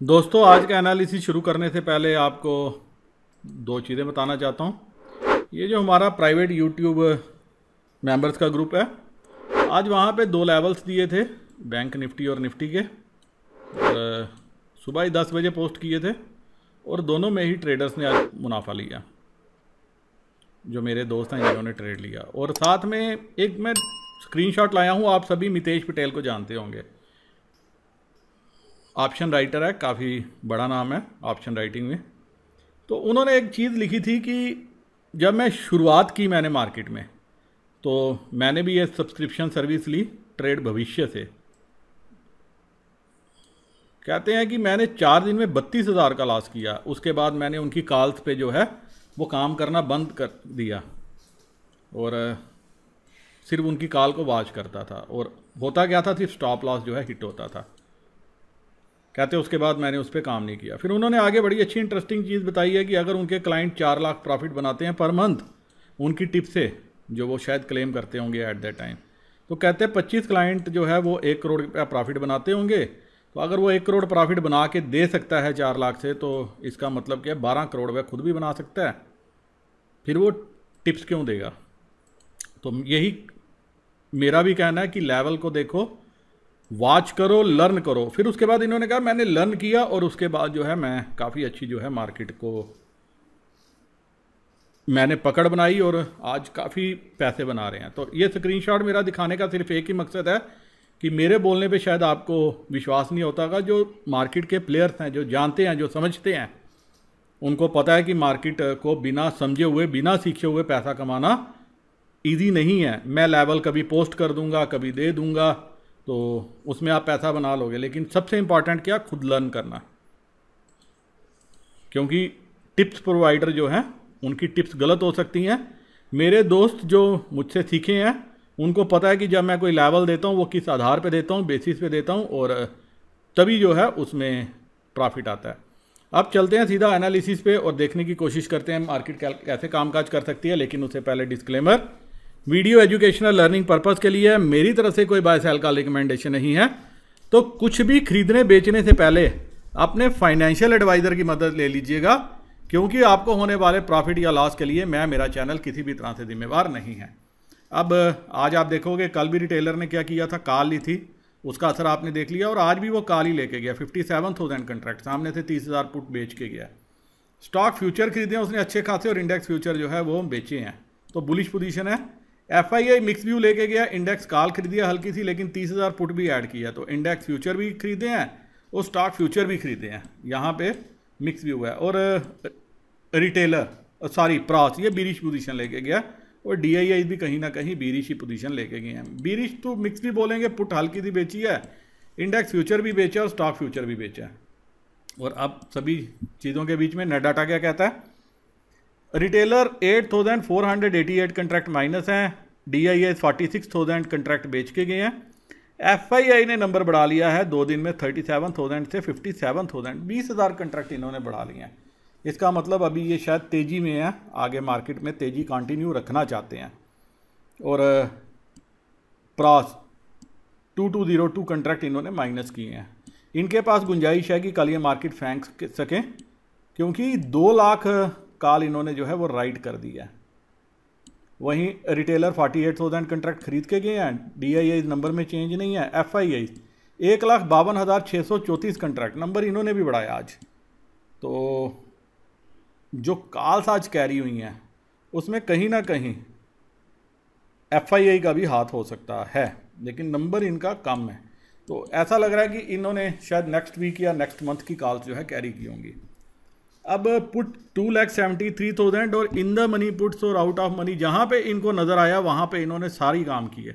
दोस्तों, आज का एनालिसिस शुरू करने से पहले आपको दो चीज़ें बताना चाहता हूँ। ये जो हमारा प्राइवेट यूट्यूब मेंबर्स का ग्रुप है, आज वहाँ पे दो लेवल्स दिए थे, बैंक निफ्टी और निफ्टी के। और सुबह ही 10 बजे पोस्ट किए थे और दोनों में ही ट्रेडर्स ने आज मुनाफा लिया, जो मेरे दोस्त हैं जिन्होंने ट्रेड लिया। और साथ में एक मैं स्क्रीनशॉट लाया हूँ, आप सभी मितेश पटेल को जानते होंगे, ऑप्शन राइटर है, काफ़ी बड़ा नाम है ऑप्शन राइटिंग में। तो उन्होंने एक चीज़ लिखी थी कि जब मैं शुरुआत की मैंने मार्केट में, तो मैंने भी ये सब्सक्रिप्शन सर्विस ली ट्रेड भविष्य से। कहते हैं कि मैंने 4 दिन में 32,000 का लॉस किया। उसके बाद मैंने उनकी कॉल्स पे जो है वो काम करना बंद कर दिया और सिर्फ उनकी कॉल को वॉच करता था। और होता क्या था, सिर्फ स्टॉप लॉस जो है हिट होता था। कहते उसके बाद मैंने उस पर काम नहीं किया। फिर उन्होंने आगे बड़ी अच्छी इंटरेस्टिंग चीज़ बताई है कि अगर उनके क्लाइंट 4 लाख प्रॉफिट बनाते हैं पर मंथ उनकी टिप से, जो वो शायद क्लेम करते होंगे एट दैट टाइम, तो कहते हैं 25 क्लाइंट जो है वो 1 करोड़ रुपया प्रॉफिट बनाते होंगे। तो अगर वो 1 करोड़ प्रॉफिट बना के दे सकता है 4 लाख से, तो इसका मतलब क्या है, 12 करोड़ वह खुद भी बना सकता है। फिर वो टिप्स क्यों देगा? तो यही मेरा भी कहना है कि लेवल को देखो, वॉच करो, लर्न करो। फिर उसके बाद इन्होंने कहा मैंने लर्न किया और उसके बाद जो है मैं काफ़ी अच्छी जो है मार्केट को मैंने पकड़ बनाई और आज काफ़ी पैसे बना रहे हैं। तो ये स्क्रीनशॉट मेरा दिखाने का सिर्फ एक ही मकसद है कि मेरे बोलने पे शायद आपको विश्वास नहीं होता होगा। जो मार्केट के प्लेयर्स हैं, जो जानते हैं, जो समझते हैं, उनको पता है कि मार्केट को बिना समझे हुए, बिना सीखे हुए पैसा कमाना ईजी नहीं है। मैं लेवल कभी पोस्ट कर दूंगा, कभी दे दूंगा, तो उसमें आप पैसा बना लोगे, लेकिन सबसे इंपॉर्टेंट क्या, खुद लर्न करना। क्योंकि टिप्स प्रोवाइडर जो हैं उनकी टिप्स गलत हो सकती हैं। मेरे दोस्त जो मुझसे सीखे हैं उनको पता है कि जब मैं कोई लेवल देता हूँ वो किस आधार पे देता हूँ, बेसिस पे देता हूँ, और तभी जो है उसमें प्रॉफिट आता है। अब चलते हैं सीधा एनालिसिस पे और देखने की कोशिश करते हैं मार्केट कैसे कामकाज कर सकती है। लेकिन उससे पहले disclaimer, video educational learning purpose के लिए है, मेरी तरफ से कोई बाय सेल का रिकमेंडेशन नहीं है। तो कुछ भी खरीदने बेचने से पहले अपने फाइनेंशियल एडवाइज़र की मदद ले लीजिएगा, क्योंकि आपको होने वाले प्रॉफिट या लॉस के लिए मैं, मेरा चैनल किसी भी तरह से जिम्मेवार नहीं है। अब आज आप देखोगे कल भी रिटेलर ने क्या किया था, कॉल ली थी, उसका असर आपने देख लिया, और आज भी वो कॉल ही लेके गया। 57,000 कंट्रैक्ट सामने से 30,000 पुट बेच के गया। स्टॉक फ्यूचर खरीदे उसने अच्छे खासे और इंडेक्स फ्यूचर जो है वो बेचे हैं, तो बुलिश पोजीशन है। FII मिक्स व्यू लेके गया, इंडेक्स कॉल खरीदिया हल्की सी, लेकिन 30,000 पुट भी ऐड किया, तो इंडेक्स फ्यूचर भी खरीदे हैं और स्टॉक फ्यूचर भी खरीदे हैं। यहाँ पे मिक्स व्यू है। और रिटेलर प्रॉस ये बीरिश पोजीशन लेके गया, और DII भी कहीं ना कहीं बीरिश ही पोजीशन लेके गए हैं। बीरिश तो मिक्स भी बोलेंगे, पुट हल्की सी बेची है, इंडेक्स फ्यूचर भी बेचा और स्टॉक फ्यूचर भी बेचा है। और अब सभी चीज़ों के बीच में नेट डाटा क्या कहता है, रिटेलर 8,488 कंट्रैक्ट माइनस हैं, DII 46,000 कंट्रैक्ट बेच के गए हैं। FII ने नंबर बढ़ा लिया है 2 दिन में 37,000 से 57,000, 20,000 कंट्रैक्ट इन्होंने बढ़ा लिए हैं। इसका मतलब अभी ये शायद तेज़ी में है, आगे मार्केट में तेज़ी कंटिन्यू रखना चाहते हैं। और प्रॉस 2202 कंट्रैक्ट इन्होंने माइनस किए हैं। इनके पास गुंजाइश है कि कल ये मार्केट फेंक सकें, क्योंकि 2 लाख कॉल इन्होंने जो है वो राइट कर दिया है। वहीं रिटेलर 48,000 कंट्रैक्ट खरीद के गए हैं, DII नंबर में चेंज नहीं है। FII 1,52,634 कंट्रैक्ट, नंबर इन्होंने भी बढ़ाया आज। तो जो कॉल्स आज कैरी हुई हैं उसमें कहीं ना कहीं FII का भी हाथ हो सकता है, लेकिन नंबर इनका कम है। तो ऐसा लग रहा है कि इन्होंने शायद नेक्स्ट वीक या नेक्स्ट मंथ की कॉल्स जो है कैरी की होंगी। अब पुट 2,73,000 और इन द मनी पुट्स और आउट ऑफ मनी, जहाँ पे इनको नज़र आया वहाँ पे इन्होंने सारी काम किए।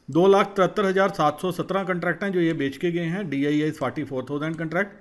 2,73,717 कंट्रैक्ट हैं जो ये बेच के गए हैं। DII 44,000 कंट्रैक्ट,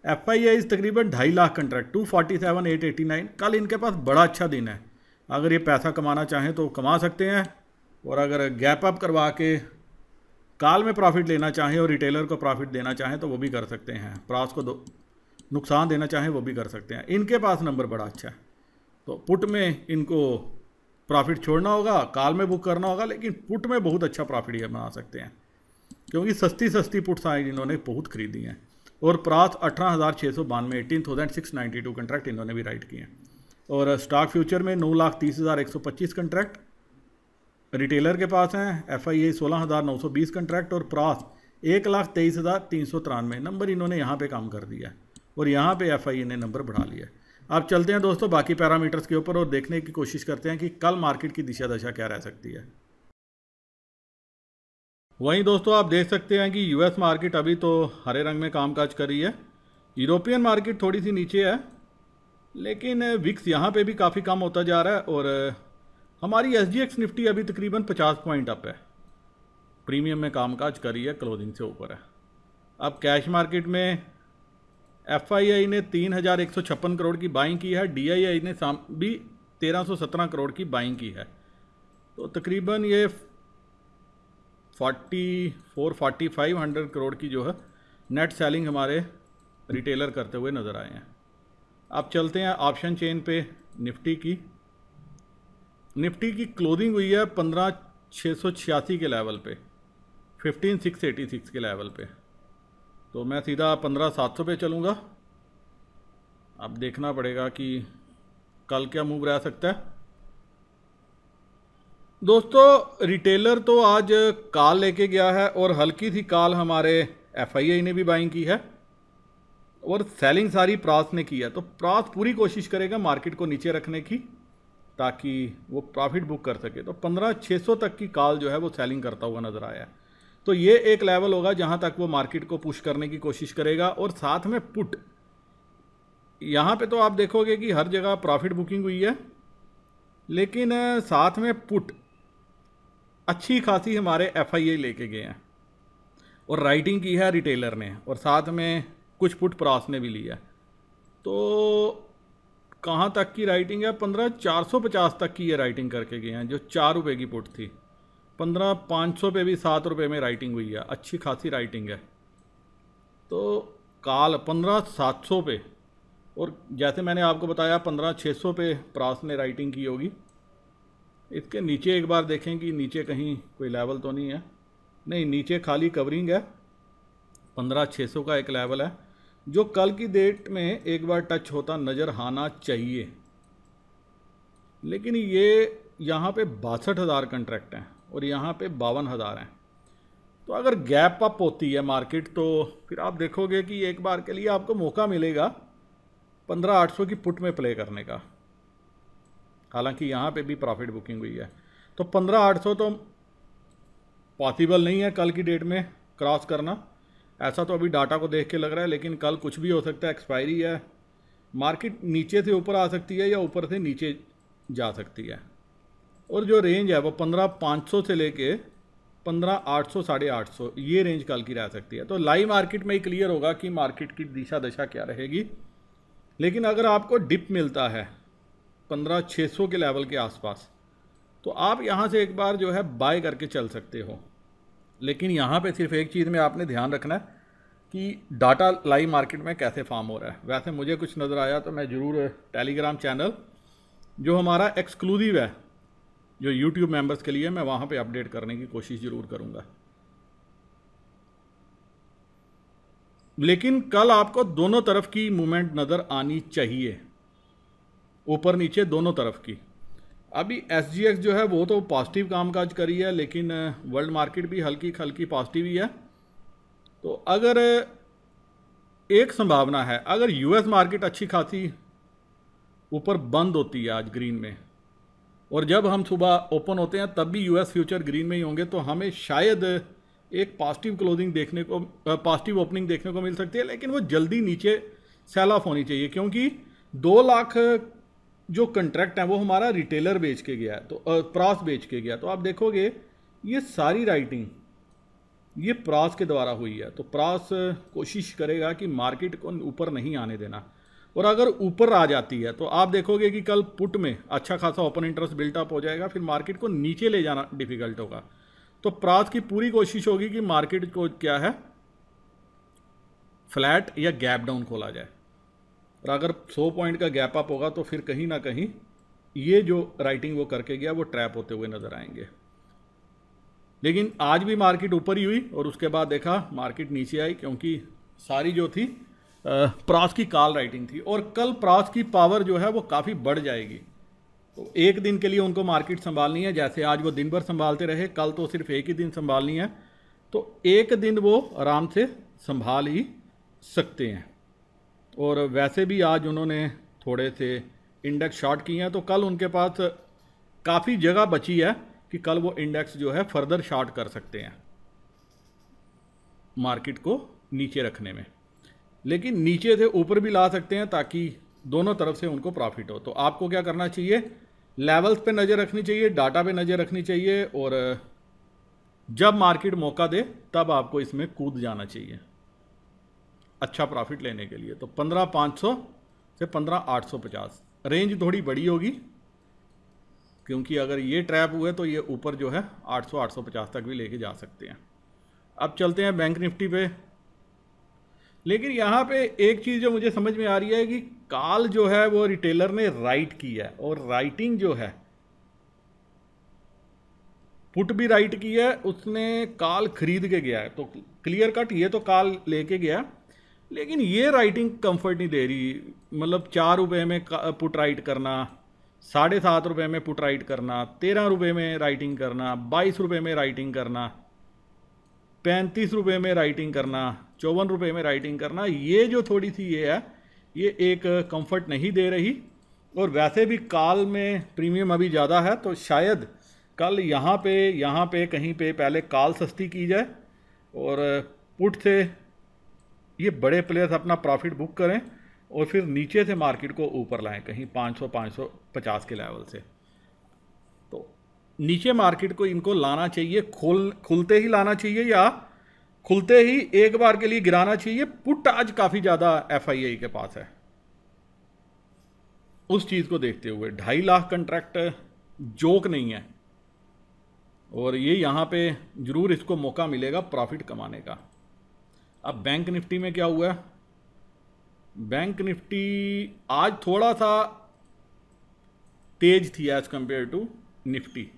FII तकरीबन 2.5 लाख कंट्रैक्ट, 247,889। कल इनके पास बड़ा अच्छा दिन है, अगर ये पैसा कमाना चाहें तो कमा सकते हैं, और अगर गैप अप करवा के कॉल में प्रॉफिट लेना चाहें और रिटेलर को प्रॉफिट देना चाहें तो वो भी कर सकते हैं। प्रॉस को नुकसान देना चाहें वो भी कर सकते हैं। इनके पास नंबर बड़ा अच्छा है, तो पुट में इनको प्रॉफिट छोड़ना होगा, कॉल में बुक करना होगा, लेकिन पुट में बहुत अच्छा प्रॉफिट ये बना सकते हैं, क्योंकि सस्ती पुट्स आज इन्होंने बहुत खरीदी हैं। और प्रास 18,692, 18,692 कंट्रैक्ट इन्होंने भी राइट किए हैं। और स्टॉक फ्यूचर में 9,30,125 कंट्रैक्ट रिटेलर के पास हैं। FIA 16,920 कंट्रैक्ट और प्रास 1,23,393 नंबर इन्होंने यहाँ पे काम कर दिया है और यहाँ पे FIA ने नंबर बढ़ा लिया है। अब चलते हैं दोस्तों बाकी पैरामीटर्स के ऊपर और देखने की कोशिश करते हैं कि कल मार्केट की दिशा दशा क्या रह सकती है। वहीं दोस्तों आप देख सकते हैं कि US मार्केट अभी तो हरे रंग में कामकाज कर रही है। यूरोपियन मार्केट थोड़ी सी नीचे है, लेकिन विक्स यहाँ पे भी काफ़ी कम होता जा रहा है और हमारी SGX निफ्टी अभी तकरीबन 50 पॉइंट अप है, प्रीमियम में कामकाज कर रही है, क्लोजिंग से ऊपर है। अब कैश मार्केट में FII ने 3,156 करोड़ की बाइंग की है, DII ने भी 1,317 करोड़ की बाइंग की है। तो तकरीबन ये 4500 करोड़ की जो है नेट सेलिंग हमारे रिटेलर करते हुए नज़र आए हैं। अब चलते हैं ऑप्शन चेन पे। निफ्टी की क्लोजिंग हुई है 15,686 के लेवल पे, 15,686 के लेवल पे। तो मैं सीधा 15,700 पे चलूँगा। अब देखना पड़ेगा कि कल क्या मूव रह सकता है। दोस्तों रिटेलर तो आज कॉल लेके गया है और हल्की सी कॉल हमारे FII ने भी बाइंग की है और सेलिंग सारी प्रास ने की है। तो प्रास पूरी कोशिश करेगा मार्केट को नीचे रखने की ताकि वो प्रॉफिट बुक कर सके। तो 15,600 तक की कॉल जो है वो सेलिंग करता हुआ नज़र आया है। तो ये एक लेवल होगा जहां तक वो मार्केट को पुश करने की कोशिश करेगा। और साथ में पुट, यहाँ पे तो आप देखोगे कि हर जगह प्रॉफिट बुकिंग हुई है, लेकिन साथ में पुट अच्छी खासी हमारे FII लेके गए हैं और राइटिंग की है रिटेलर ने और साथ में कुछ पुट प्रास ने भी लिया है। तो कहाँ तक की राइटिंग है? 15,450 तक की ये राइटिंग करके गए हैं, जो 4 रुपये की पुट थी। 15,500 पे भी 7 रुपये में राइटिंग हुई है, अच्छी खासी राइटिंग है। तो काल 15,700 पे और जैसे मैंने आपको बताया 15,600 पे प्रास ने राइटिंग की होगी। इसके नीचे एक बार देखें कि नीचे कहीं कोई लेवल तो नहीं है। नहीं, नीचे खाली कवरिंग है। 15,600 का एक लेवल है जो कल की डेट में एक बार टच होता नज़र आना चाहिए, लेकिन ये यहाँ पे 62,000 कंट्रैक्ट हैं और यहाँ पे 52,000 हैं। तो अगर गैप अप होती है मार्केट तो फिर आप देखोगे कि एक बार के लिए आपको मौका मिलेगा 15,800 की पुट में प्ले करने का। हालांकि यहाँ पे भी प्रॉफिट बुकिंग हुई है। तो 15,800 तो पॉसिबल नहीं है कल की डेट में क्रॉस करना, ऐसा तो अभी डाटा को देख के लग रहा है, लेकिन कल कुछ भी हो सकता है। एक्सपायरी है, मार्केट नीचे से ऊपर आ सकती है या ऊपर से नीचे जा सकती है। और जो रेंज है वो 15,500 से लेके 15,800 850 ये रेंज कल की रह सकती है। तो लाइव मार्केट में ही क्लियर होगा कि मार्केट की दिशा दशा क्या रहेगी। लेकिन अगर आपको डिप मिलता है 15,600 के लेवल के आसपास तो आप यहाँ से एक बार जो है बाय करके चल सकते हो। लेकिन यहाँ पे सिर्फ एक चीज़ में आपने ध्यान रखना है कि डाटा लाइव मार्केट में कैसे फॉर्म हो रहा है। वैसे मुझे कुछ नज़र आया तो मैं ज़रूर टेलीग्राम चैनल जो हमारा एक्सक्लूसिव है, जो यूट्यूब मेंबर्स के लिए, मैं वहाँ पे अपडेट करने की कोशिश ज़रूर करूँगा। लेकिन कल आपको दोनों तरफ की मूवमेंट नज़र आनी चाहिए, ऊपर नीचे दोनों तरफ की। अभी SGX जो है वो तो पॉजिटिव कामकाज करी है, लेकिन वर्ल्ड मार्केट भी हल्की हल्की पॉजिटिव ही है। तो अगर एक संभावना है, अगर US मार्केट अच्छी खासी ऊपर बंद होती है आज ग्रीन में, और जब हम सुबह ओपन होते हैं तब भी US फ्यूचर ग्रीन में ही होंगे, तो हमें शायद एक पॉजिटिव क्लोजिंग देखने को, पॉजिटिव ओपनिंग देखने को मिल सकती है। लेकिन वो जल्दी नीचे सेल ऑफ होनी चाहिए, क्योंकि 2 लाख जो कंट्रैक्ट है वो हमारा रिटेलर बेच के गया है, तो प्रास बेच के गया। तो आप देखोगे ये सारी राइटिंग ये प्रास के द्वारा हुई है। तो प्रास कोशिश करेगा कि मार्केट को ऊपर नहीं आने देना, और अगर ऊपर आ जाती है तो आप देखोगे कि कल पुट में अच्छा खासा ओपन इंटरेस्ट बिल्टअप हो जाएगा, फिर मार्केट को नीचे ले जाना डिफिकल्ट होगा। तो प्रास की पूरी कोशिश होगी कि मार्केट को क्या है, फ्लैट या गैप डाउन खोला जाए। और अगर 100 पॉइंट का गैप अप होगा तो फिर कहीं ना कहीं ये जो राइटिंग वो करके गया वो ट्रैप होते हुए नजर आएंगे। लेकिन आज भी मार्केट ऊपर ही हुई और उसके बाद देखा मार्केट नीचे आई, क्योंकि सारी जो थी प्रॉस की कॉल राइटिंग थी, और कल प्रॉस की पावर जो है वो काफ़ी बढ़ जाएगी। तो एक दिन के लिए उनको मार्केट संभालनी है, जैसे आज वो दिन भर संभालते रहे, कल तो सिर्फ एक ही दिन संभालनी है, तो एक दिन वो आराम से संभाल ही सकते हैं। और वैसे भी आज उन्होंने थोड़े से इंडेक्स शॉर्ट किए हैं, तो कल उनके पास काफ़ी जगह बची है कि कल वो इंडेक्स जो है फर्दर शॉर्ट कर सकते हैं मार्केट को नीचे रखने में, लेकिन नीचे से ऊपर भी ला सकते हैं ताकि दोनों तरफ से उनको प्रॉफिट हो। तो आपको क्या करना चाहिए, लेवल्स पे नज़र रखनी चाहिए, डाटा पे नज़र रखनी चाहिए, और जब मार्केट मौका दे तब आपको इसमें कूद जाना चाहिए अच्छा प्रॉफिट लेने के लिए। तो 15,500 से 15,850 रेंज थोड़ी बड़ी होगी, क्योंकि अगर ये ट्रैप हुए तो ये ऊपर जो है 800-850 तक भी लेके जा सकते हैं। अब चलते हैं बैंक निफ्टी पे। लेकिन यहाँ पे एक चीज़ जो मुझे समझ में आ रही है कि कॉल जो है वो रिटेलर ने राइट की है, और राइटिंग जो है पुट भी राइट की है, उसने कॉल खरीद के गया है, तो क्लियर कट ये तो कॉल लेके गया, लेकिन ये राइटिंग कंफर्ट नहीं दे रही। मतलब 4 रुपये में पुट राइट करना, 7.5 रुपये में पुट राइट करना, 13 रुपये में राइटिंग करना, 22 रुपये में राइटिंग करना, 35 रुपये में राइटिंग करना, 54 रुपये में राइटिंग करना, ये जो थोड़ी सी ये है, ये एक कंफर्ट नहीं दे रही। और वैसे भी कॉल में प्रीमियम अभी ज़्यादा है, तो शायद कल यहाँ पे कहीं पे पहले कॉल सस्ती की जाए और पुट से ये बड़े प्लेयर्स अपना प्रॉफिट बुक करें, और फिर नीचे से मार्केट को ऊपर लाएं कहीं 500-550 के लेवल से। तो नीचे मार्केट को इनको लाना चाहिए, खुलते ही लाना चाहिए, या खुलते ही एक बार के लिए गिराना चाहिए। पुट आज काफ़ी ज़्यादा FII के पास है, उस चीज़ को देखते हुए 2.5 लाख कंट्रैक्ट जोक नहीं है, और ये यहाँ पे ज़रूर इसको मौका मिलेगा प्रॉफिट कमाने का। अब बैंक निफ्टी में क्या हुआ है, बैंक निफ्टी आज थोड़ा सा तेज थी एज कंपेयर टू निफ्टी।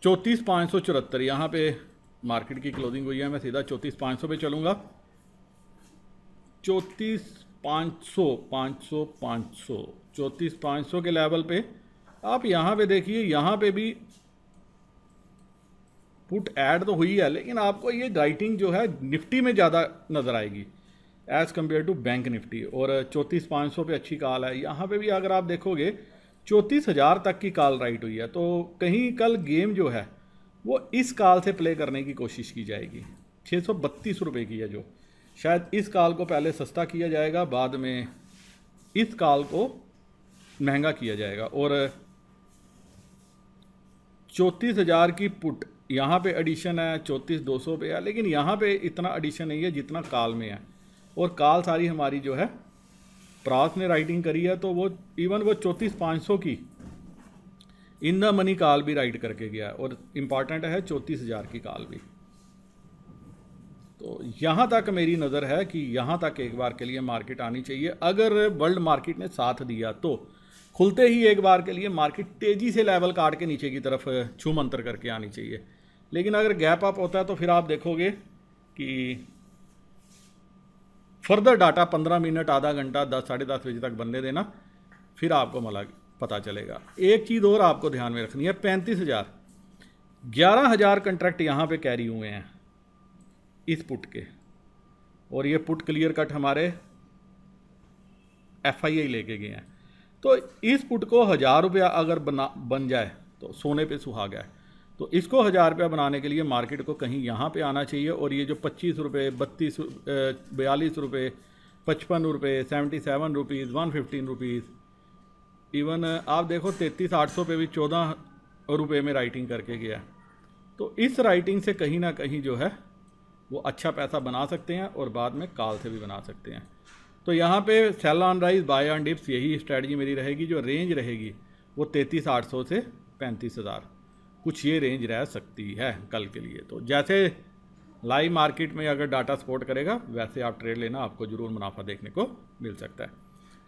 34,574 यहाँ पे मार्केट की क्लोजिंग हुई है। मैं सीधा 34,500 पे चलूँगा। 34,500 के लेवल पे आप यहाँ पे देखिए, यहाँ पे भी पुट ऐड तो हुई है, लेकिन आपको ये राइटिंग जो है निफ्टी में ज़्यादा नज़र आएगी as compare to Bank Nifty. और 34,500 पे अच्छी कॉल है। यहाँ पे भी अगर आप देखोगे 34,000 तक की कॉल राइट हुई है, तो कहीं कल गेम जो है वो इस कॉल से प्ले करने की कोशिश की जाएगी। 632 रुपये की है, जो शायद इस कॉल को पहले सस्ता किया जाएगा, बाद में इस कॉल को महंगा किया जाएगा। और 34,000 की पुट यहाँ पे एडिशन है, 34,200 पे है, लेकिन यहाँ पे इतना एडिशन नहीं है जितना कॉल में है। और कॉल सारी हमारी जो है प्रास ने राइटिंग करी है, तो वो इवन वो 34,500 की इन द मनी कॉल भी राइट करके गया, और इम्पॉर्टेंट है 34,000 की कॉल भी। तो यहाँ तक मेरी नज़र है कि यहाँ तक एक बार के लिए मार्केट आनी चाहिए। अगर वर्ल्ड मार्केट ने साथ दिया तो खुलते ही एक बार के लिए मार्केट तेज़ी से लेवल काट के नीचे की तरफ छूम अंतर करके आनी चाहिए। लेकिन अगर गैप अप होता है तो फिर आप देखोगे कि फर्दर डाटा 15 मिनट, आधा घंटा, 10 साढ़े 10 बजे तक बनने देना, फिर आपको पता चलेगा। एक चीज़ और आपको ध्यान में रखनी है, 35,000 11,000 कंट्रैक्ट यहाँ पे कैरी हुए हैं इस पुट के, और ये पुट क्लियर कट हमारे FII लेके गए हैं। तो इस पुट को 1,000 रुपया अगर बन जाए तो सोने पे सुहागा है। तो इसको 1,000 रुपया बनाने के लिए मार्केट को कहीं यहाँ पे आना चाहिए, और ये जो 25 रुपये, 42 रुपये, 55 रुपये, 77 रुपीज़, 115 रुपीज़, इवन आप देखो 33,800 पे भी 14 रुपये में राइटिंग करके गया। तो इस राइटिंग से कहीं ना कहीं जो है वो अच्छा पैसा बना सकते हैं, और बाद में कॉल से भी बना सकते हैं। तो यहाँ पे sell on rise, buy on dips, यही स्ट्रेटजी मेरी रहेगी। जो रेंज रहेगी वो 33,800 से 35,000, कुछ ये रेंज रह सकती है कल के लिए। तो जैसे लाइव मार्केट में अगर डाटा सपोर्ट करेगा वैसे आप ट्रेड लेना, आपको ज़रूर मुनाफा देखने को मिल सकता है।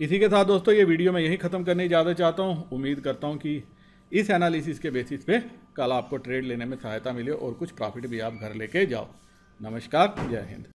इसी के साथ दोस्तों ये वीडियो मैं यही ख़त्म करने ज़्यादा चाहता हूँ। उम्मीद करता हूँ कि इस एनालिसिस के बेसिस पे कल आपको ट्रेड लेने में सहायता मिले और कुछ प्रॉफिट भी आप घर लेके जाओ। नमस्कार, जय हिंद।